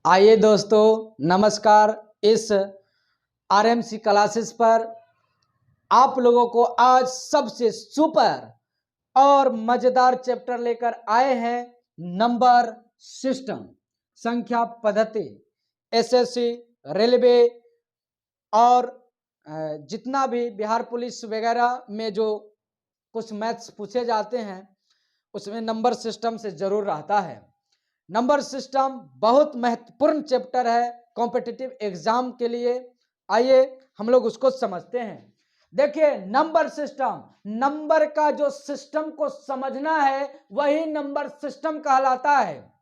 आइए दोस्तों, नमस्कार। इस आरएमसी क्लासेस पर आप लोगों को आज सबसे सुपर और मजेदार चैप्टर लेकर आए हैं। नंबर सिस्टम, संख्या पद्धति, एसएससी, रेलवे और जितना भी बिहार पुलिस वगैरह में जो कुछ मैथ्स पूछे जाते हैं उसमें नंबर सिस्टम से जरूर रहता है। नंबर सिस्टम बहुत महत्वपूर्ण चैप्टर है कॉम्पिटिटिव एग्जाम के लिए। आइए हम लोग उसको समझते हैं। देखिए, नंबर सिस्टम, नंबर का जो सिस्टम को समझना है वही नंबर सिस्टम कहलाता है।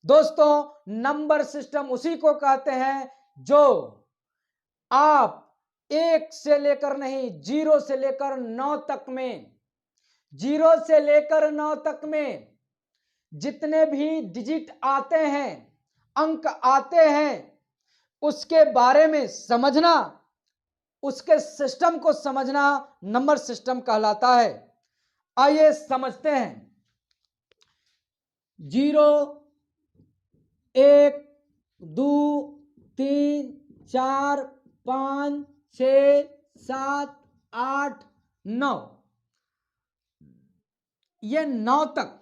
दोस्तों, नंबर सिस्टम उसी को कहते हैं जो आप 1 से लेकर नहीं, 0 से लेकर 9 तक में, 0 से लेकर 9 तक में जितने भी डिजिट आते हैं, अंक आते हैं, उसके बारे में समझना, उसके सिस्टम को समझना नंबर सिस्टम कहलाता है। आइए समझते हैं। 0, 1, 2, 3, 4, 5, 6, 7, 8, 9, ये 9 तक,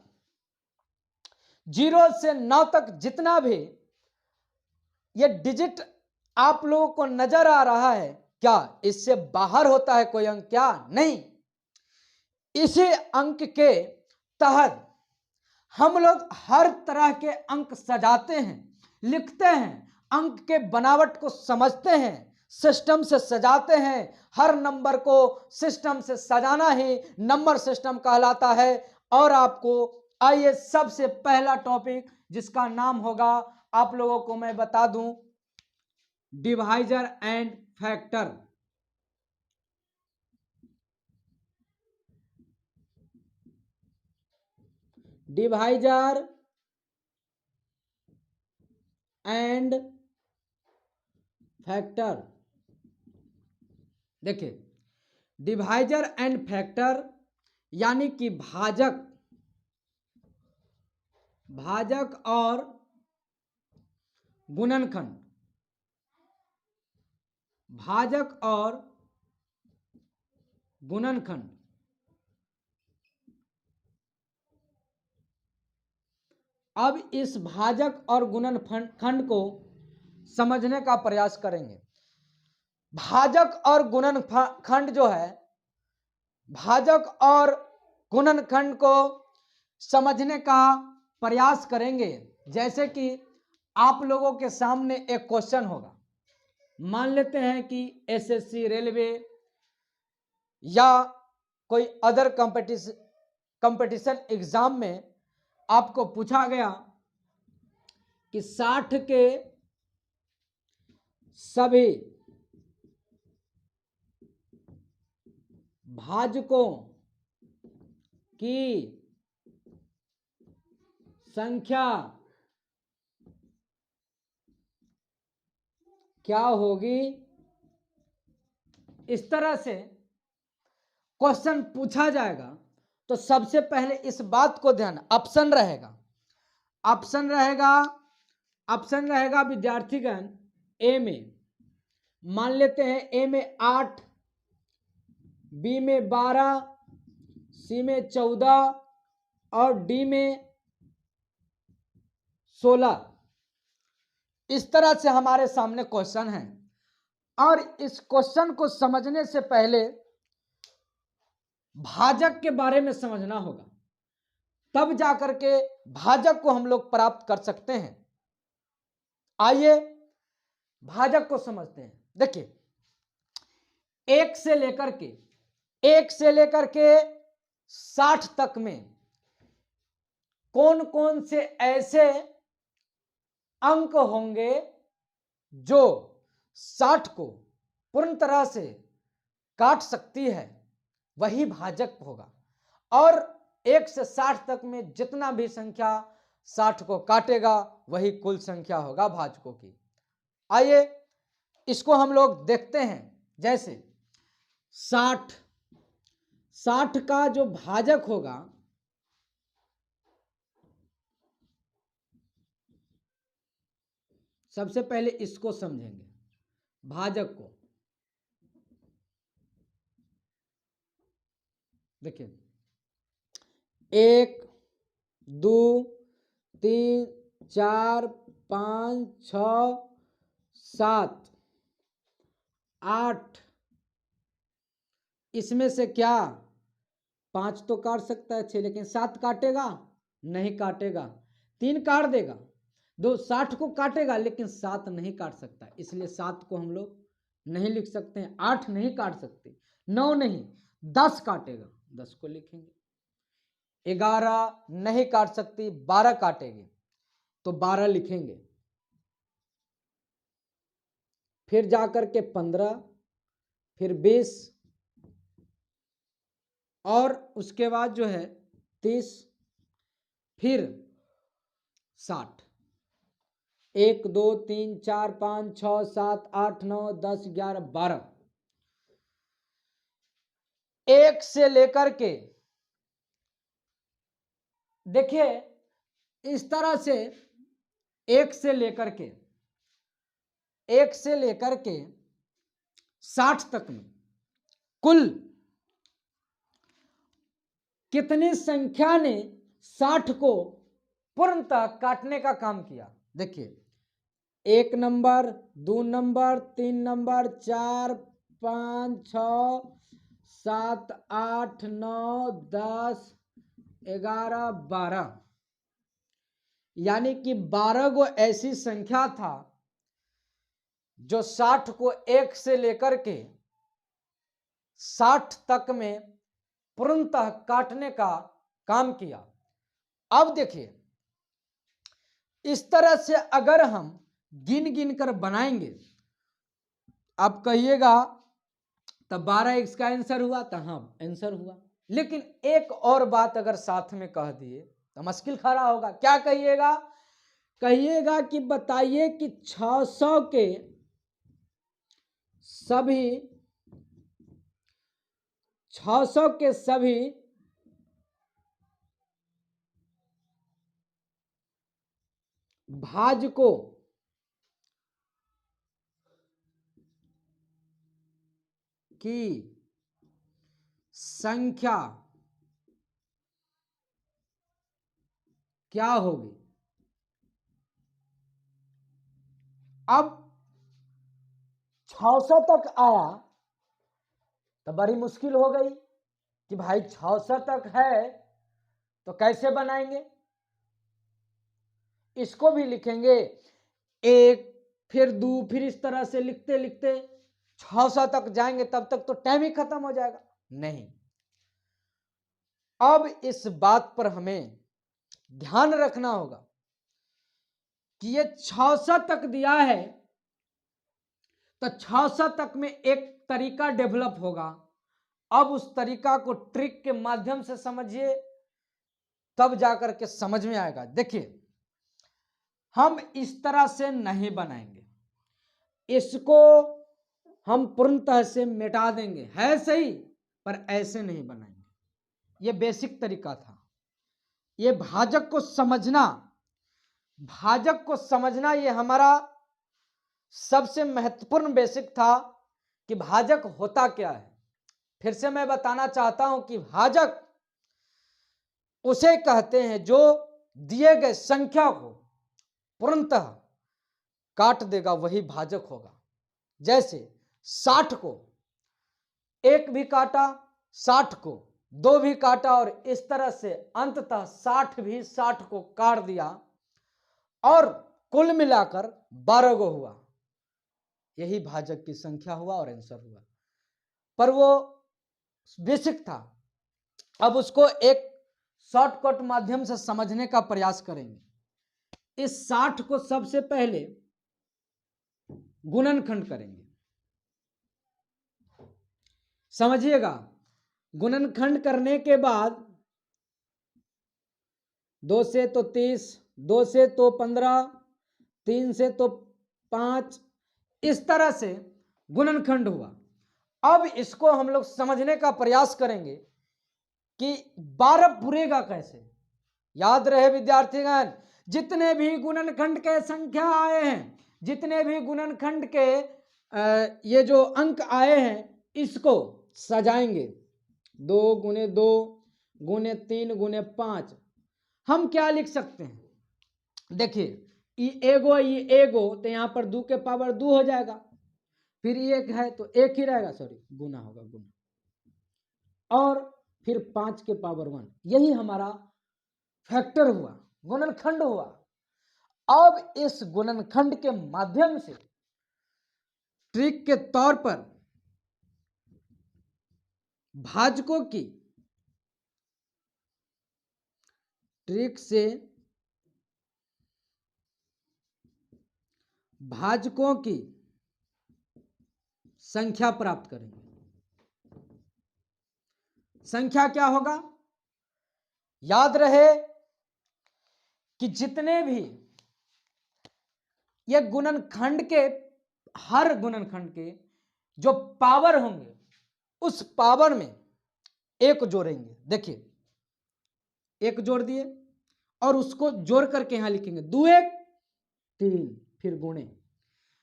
0 से 9 तक जितना भी ये डिजिट आप लोगों को नजर आ रहा है, क्या इससे बाहर होता है कोई अंक? क्या नहीं। इसी अंक के तहत हम लोग हर तरह के अंक सजाते हैं, लिखते हैं, अंक के बनावट को समझते हैं, सिस्टम से सजाते हैं। हर नंबर को सिस्टम से सजाना ही नंबर सिस्टम कहलाता है। और आपको आइए सबसे पहला टॉपिक जिसका नाम होगा, आप लोगों को मैं बता दूं, divisor and factor. Divisor and factor. देखिए, डिवाइजर एंड फैक्टर यानी कि भाजक, भाजक और गुणनखंड, भाजक और गुणनखंड। अब इस भाजक और गुणनखंड को समझने का प्रयास करेंगे। भाजक और गुणनखंड जो है, भाजक और गुणनखंड को समझने का प्रयास करेंगे। जैसे कि आप लोगों के सामने एक क्वेश्चन होगा, मान लेते हैं कि एसएससी, रेलवे या कोई अदर कंपटीशन एग्जाम में आपको पूछा गया कि 60 के सभी भाजकों की संख्या क्या होगी। इस तरह से क्वेश्चन पूछा जाएगा तो सबसे पहले इस बात को ध्यान, ऑप्शन रहेगा, ऑप्शन रहेगा, ऑप्शन रहेगा विद्यार्थीगण। ए में मान लेते हैं, ए में 8, बी में 12, सी में 14 और डी में 16। इस तरह से हमारे सामने क्वेश्चन है। और इस क्वेश्चन को समझने से पहले भाजक के बारे में समझना होगा, तब जाकर के भाजक को हम लोग प्राप्त कर सकते हैं। आइए भाजक को समझते हैं। देखिए, 1 से लेकर के 60 तक में कौन कौन से ऐसे अंक होंगे जो 60 को पूर्ण तरह से काट सकती है, वही भाजक होगा। और 1 से 60 तक में जितना भी संख्या 60 को काटेगा वही कुल संख्या होगा भाजकों की। आइए इसको हम लोग देखते हैं। जैसे 60 का जो भाजक होगा, सबसे पहले इसको समझेंगे, भाजक को। देखिए 1 2 3 4 5 6 7 8, इसमें से क्या 5 तो काट सकता है 6, लेकिन 7 काटेगा नहीं काटेगा। 3 काट देगा, 2 60 को काटेगा लेकिन 7 नहीं काट सकता, इसलिए 7 को हम लोग नहीं लिख सकते हैं। 8 नहीं काट सकते, 9 नहीं, 10 काटेगा, 10 को लिखेंगे। 11 नहीं काट सकती, 12 काटेगी तो 12 लिखेंगे। फिर जाकर के 15, फिर 20 और उसके बाद जो है 30, फिर 60। 1 2 3 4 5 6 7 8 9 10 11 12, 1 से लेकर के देखिए इस तरह से 1 से लेकर के 60 तक में कुल कितनी संख्या ने 60 को पूर्णतः काटने का काम किया। देखिए 1 नंबर, 2 नंबर, 3 नंबर, 4 5 6 7 8 9 10 11 12, यानी कि 12 गो ऐसी संख्या था जो 60 को 1 से लेकर के 60 तक में पूर्णतः काटने का काम किया। अब देखिए इस तरह से अगर हम गिन गिन कर बनाएंगे, आप कहिएगा तब 12 इसका आंसर हुआ, तो हाँ आंसर हुआ, लेकिन एक और बात अगर साथ में कह दिए तो मुश्किल खड़ा होगा। क्या कहिएगा? कहिएगा कि बताइए कि 600 के सभी भाजकों की संख्या क्या होगी? अब 600 तक आया तो बड़ी मुश्किल हो गई कि भाई 600 तक है तो कैसे बनाएंगे। इसको भी लिखेंगे 1, फिर 2, फिर इस तरह से लिखते लिखते 600 तक जाएंगे, तब तक तो टाइम ही खत्म हो जाएगा। नहीं, अब इस बात पर हमें ध्यान रखना होगा कि ये 600 तक दिया है तो 600 तक में एक तरीका डेवलप होगा। अब उस तरीका को ट्रिक के माध्यम से समझिए, तब जाकर के समझ में आएगा। देखिए हम इस तरह से नहीं बनाएंगे, इसको हम पूर्णतः से मिटा देंगे, है सही, पर ऐसे नहीं बनाएंगे। ये बेसिक तरीका था। ये भाजक को समझना ये हमारा सबसे महत्वपूर्ण बेसिक था कि भाजक होता क्या है। फिर से मैं बताना चाहता हूं कि भाजक उसे कहते हैं जो दिए गए संख्या को पूर्णतः काट देगा, वही भाजक होगा। जैसे 60 को 1 भी काटा, 60 को 2 भी काटा, और इस तरह से अंततः 60 भी 60 को काट दिया और कुल मिलाकर 12 गो हुआ। यही भाजक की संख्या हुआ और आंसर हुआ। पर वो बेसिक था। अब उसको एक शॉर्टकट माध्यम से समझने का प्रयास करेंगे। इस 60 को सबसे पहले गुणनखंड करेंगे, समझिएगा। गुणनखंड करने के बाद 2 से तो 30, 2 से तो 15, 3 से तो 5, इस तरह से गुणनखंड हुआ। अब इसको हम लोग समझने का प्रयास करेंगे कि 12 पूरेगा कैसे। याद रहे विद्यार्थीगण, जितने भी गुणनखंड के संख्या आए हैं, जितने भी गुणनखंड के ये जो अंक आए हैं इसको सजाएंगे 2 गुने 2 गुने 3 गुने 5। हम क्या लिख सकते हैं, देखिए ये एगो तो यहाँ पर 2 के पावर 2 हो जाएगा, फिर एक है तो एक ही रहेगा, सॉरी गुना होगा गुना, और फिर 5 के पावर 1, यही हमारा फैक्टर हुआ, गुणनखंड हुआ। अब इस गुणनखंड के माध्यम से ट्रिक के तौर पर भाजकों की ट्रिक से भाजकों की संख्या प्राप्त करेंगे। संख्या क्या होगा, याद रहे कि जितने भी ये गुणनखंड के, हर गुणनखंड के जो पावर होंगे उस पावर में एक जोड़ेंगे। देखिए एक जोड़ दिए और उसको जोड़ करके यहां लिखेंगे 2 1 3, फिर गुणे।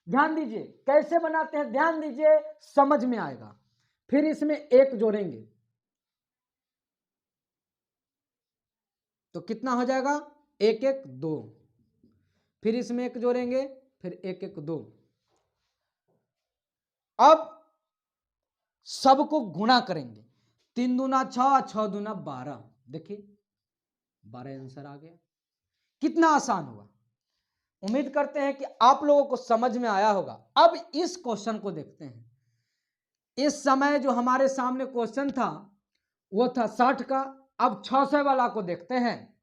ध्यान दीजिए कैसे बनाते हैं, ध्यान दीजिए समझ में आएगा। फिर इसमें एक जोड़ेंगे तो कितना हो जाएगा 1 1 2, फिर इसमें एक जोड़ेंगे फिर 1 1 2। अब सबको गुणा करेंगे, 3 दूना 6, 6 दूना 12, देखिए 12 आंसर आ गया। कितना आसान हुआ। उम्मीद करते हैं कि आप लोगों को समझ में आया होगा। अब इस क्वेश्चन को देखते हैं। इस समय जो हमारे सामने क्वेश्चन था वो था 60 का, अब 600 वाला को देखते हैं।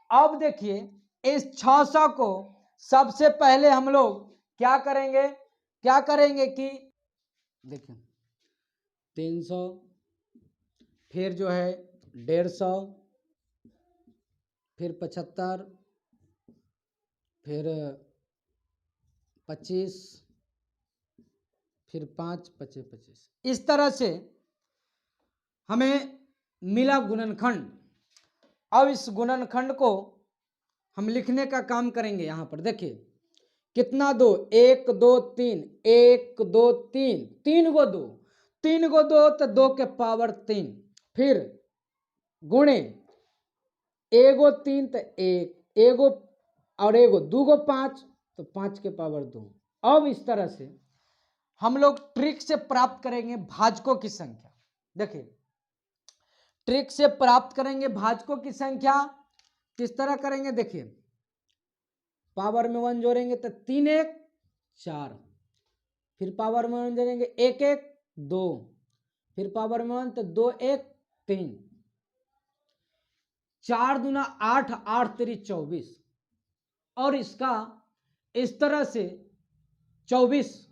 अब देखिए इस 600 को सबसे पहले हम लोग क्या करेंगे कि देखिए 300, फिर जो है 150, फिर 75, फिर 25, फिर 5 25 25, इस तरह से हमें मिला गुणनखंड। अब इस गुणनखंड को हम लिखने का काम करेंगे। यहां पर देखिए कितना 2 1 2 3 1 2 3, 3 गो 2, 3 गो 2 तो 2 के पावर 3, फिर गुणे एगो 3 तो 1, एगो और एगो 2 गो 5 तो 5 के पावर 2। अब इस तरह से हम लोग ट्रिक से प्राप्त करेंगे भाजकों की संख्या। देखिए ट्रिक से प्राप्त करेंगे भाजकों की संख्या किस तरह करेंगे, देखिए पावर में 1 जोड़ेंगे तो 3 1 4, फिर पावर में 1 जोड़ेंगे 1 1 2, फिर पावर में 1 तो 2 1 3, 4 दूना 8, 8 3 24, और इसका इस तरह से 24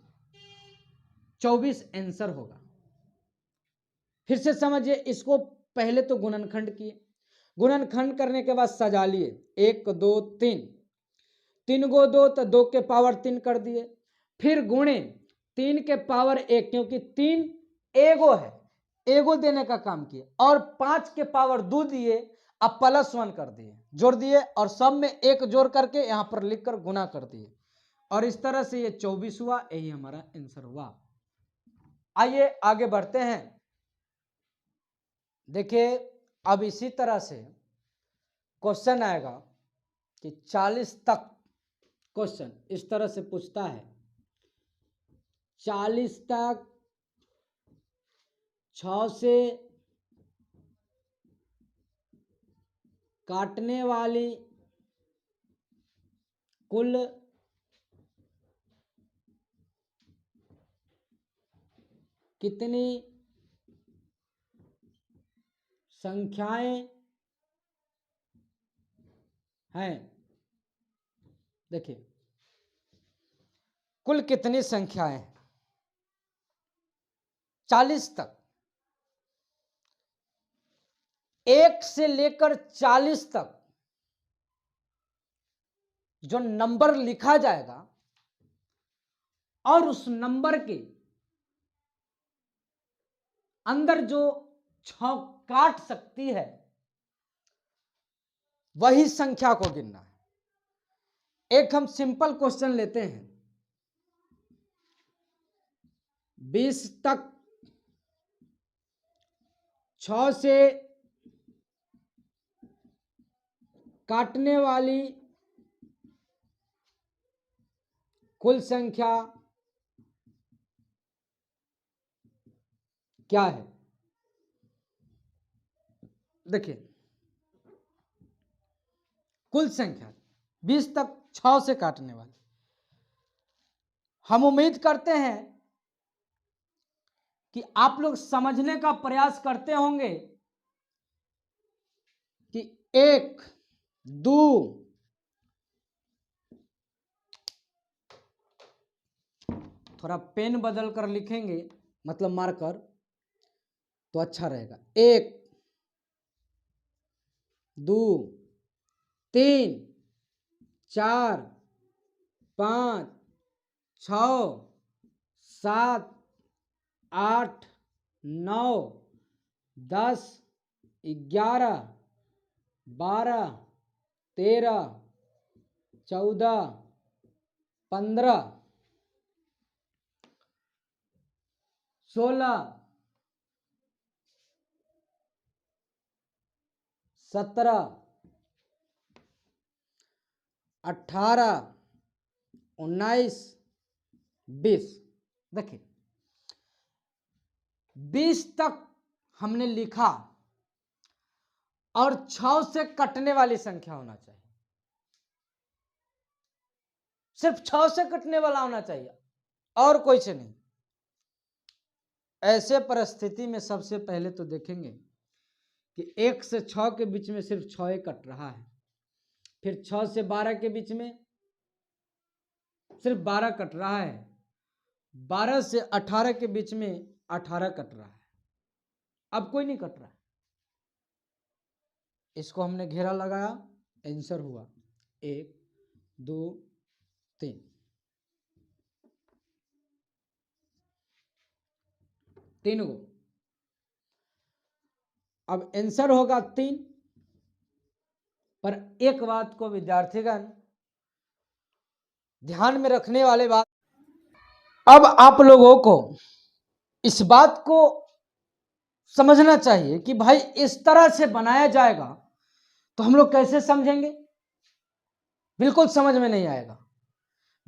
आंसर होगा। फिर से समझिए, इसको पहले तो गुणनखंड किए, गुणनखंड करने के बाद सजा लिए 1 2 3, 3 गो 2 तो 2 के पावर 3 कर दिए, फिर गुणे 3 के पावर 1, क्योंकि 3 एगो है, एगो देने का काम किए, और 5 के पावर 2 दिए, अब +1 कर दिए, जोड़ दिए, और सब में एक जोड़ करके यहां पर लिखकर गुना कर दिए, और इस तरह से ये 24 हुआ। यही हमारा आंसर हुआ। आइए आगे बढ़ते हैं। देखिए अब इसी तरह से क्वेश्चन आएगा कि 40 तक क्वेश्चन इस तरह से पूछता है, 40 तक 6 से काटने वाली कुल कितनी संख्याएं हैं। देखिए कुल कितनी संख्याएं, 40 तक, 1 से लेकर 40 तक जो नंबर लिखा जाएगा और उस नंबर के अंदर जो 6 काट सकती है वही संख्या को गिनना है। एक हम सिंपल क्वेश्चन लेते हैं। 20 तक 6 से काटने वाली कुल संख्या क्या है? देखिए, कुल संख्या 20 तक 6 से काटने वाली। हम उम्मीद करते हैं कि आप लोग समझने का प्रयास करते होंगे कि 1, 2, थोड़ा पेन बदल कर लिखेंगे, मतलब मार्कर, तो अच्छा रहेगा। 1, 2, 3, 4, 5, 6, 7, 8, 9, 10, 11, 12, 13, 14, 15, 16, 17, 18, 19, 20। देखिए, 20 तक हमने लिखा और 6 से कटने वाली संख्या होना चाहिए, सिर्फ 6 से कटने वाला होना चाहिए और कोई से नहीं। ऐसे परिस्थिति में सबसे पहले तो देखेंगे कि 1 से 6 के बीच में सिर्फ 6 ही कट रहा है, फिर 6 से 12 के बीच में सिर्फ 12 कट रहा है, 12 से 18 के बीच में 18 कट रहा है, अब कोई नहीं कट रहा है। इसको हमने घेरा लगाया, आंसर हुआ 1, 2, 3। 3 गो। अब आंसर होगा 3। पर एक बात को विद्यार्थीगण ध्यान में रखने वाले बात, अब आप लोगों को इस बात को समझना चाहिए कि भाई इस तरह से बनाया जाएगा तो हम लोग कैसे समझेंगे? बिल्कुल समझ में नहीं आएगा।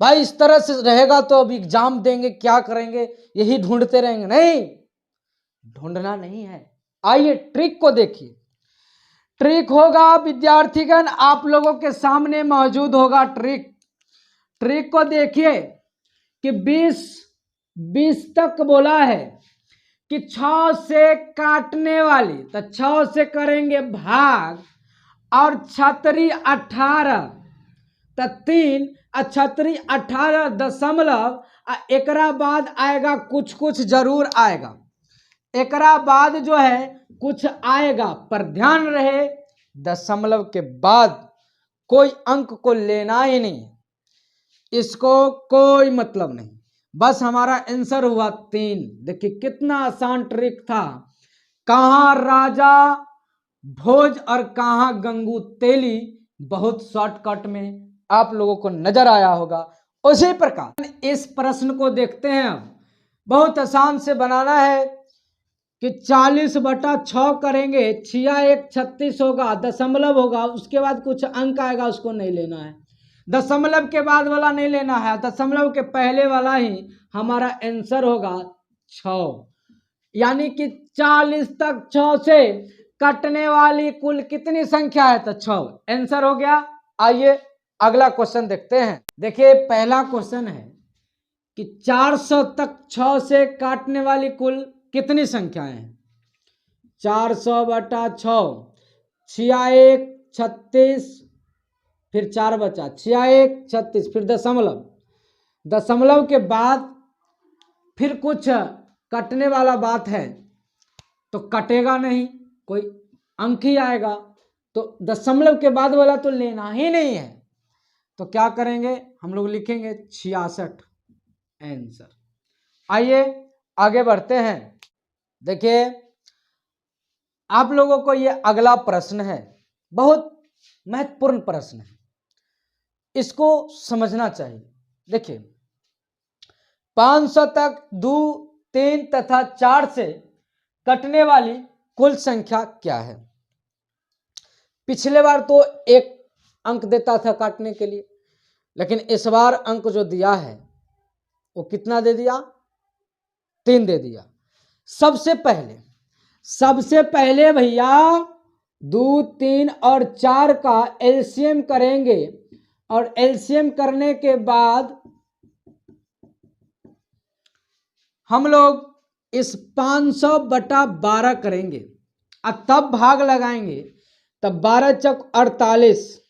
भाई इस तरह से रहेगा तो अब एग्जाम देंगे, क्या करेंगे, यही ढूंढते रहेंगे। नहीं, ढूंढना नहीं है। आइए ट्रिक को देखिए। ट्रिक होगा विद्यार्थीगण, आप लोगों के सामने मौजूद होगा ट्रिक। ट्रिक को देखिए कि 20 तक बोला है कि 6 से काटने वाली, तो 6 से करेंगे भाग, और छतरी 18, तो 3 छतरी 18 दशमलव, एकरा बाद आएगा कुछ कुछ जरूर आएगा, एकरा बाद जो है कुछ आएगा, पर ध्यान रहे दशमलव के बाद कोई अंक को लेना ही नहीं, इसको कोई मतलब नहीं। बस हमारा आंसर हुआ 3। देखिए कितना आसान ट्रिक था। कहां राजा भोज और कहां गंगू तेली, बहुत शॉर्टकट में आप लोगों को नजर आया होगा। उसी प्रकार इस प्रश्न को देखते हैं। अब बहुत आसान से बनाना है कि 40/6 करेंगे, 6 1 36 होगा, दशमलव होगा, उसके बाद कुछ अंक आएगा, उसको नहीं लेना है। दशमलव के बाद वाला नहीं लेना है, दशमलव के पहले वाला ही हमारा आंसर होगा 6। यानी कि 40 तक 6 से कटने वाली कुल कितनी संख्या है? तो 6। आंसर हो गया। आइए अगला क्वेश्चन देखते हैं। देखिए पहला क्वेश्चन है कि 400 तक 6 से काटने वाली कुल कितनी संख्याएं हैं? 400/6, 6 1 36, फिर 4 बचा, 6 1 36, फिर दशमलव, दशमलव के बाद फिर कुछ कटने वाला बात है तो कटेगा नहीं, कोई अंक ही आएगा, तो दशमलव के बाद वाला तो लेना ही नहीं है। तो क्या करेंगे हम लोग? लिखेंगे 66 आंसर। आइए आगे बढ़ते हैं। देखिए आप लोगों को ये अगला प्रश्न है, बहुत महत्वपूर्ण प्रश्न है, इसको समझना चाहिए। देखिए 500 तक 3 तथा 4 से कटने वाली कुल संख्या क्या है। पिछले बार तो 1 अंक देता था काटने के लिए, लेकिन इस बार अंक जो दिया है वो कितना दे दिया, 3 दे दिया। सबसे पहले भैया 2, 3 और 4 का एलसीएम करेंगे, और एलसीएम करने के बाद हम लोग इस 500/12 करेंगे और तब भाग लगाएंगे। तब 12 चौक 48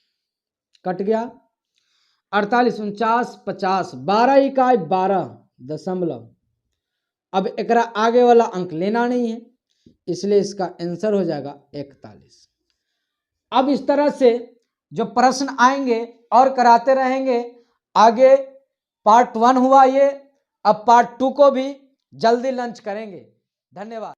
कट गया, 48 49 50, 12 इकाई 12 दशमलव। अब एकरा आगे वाला अंक लेना नहीं है, इसलिए इसका आंसर हो जाएगा 41। अब इस तरह से जो प्रश्न आएंगे और कराते रहेंगे आगे। पार्ट 1 हुआ ये, अब पार्ट 2 को भी जल्दी लॉन्च करेंगे। धन्यवाद।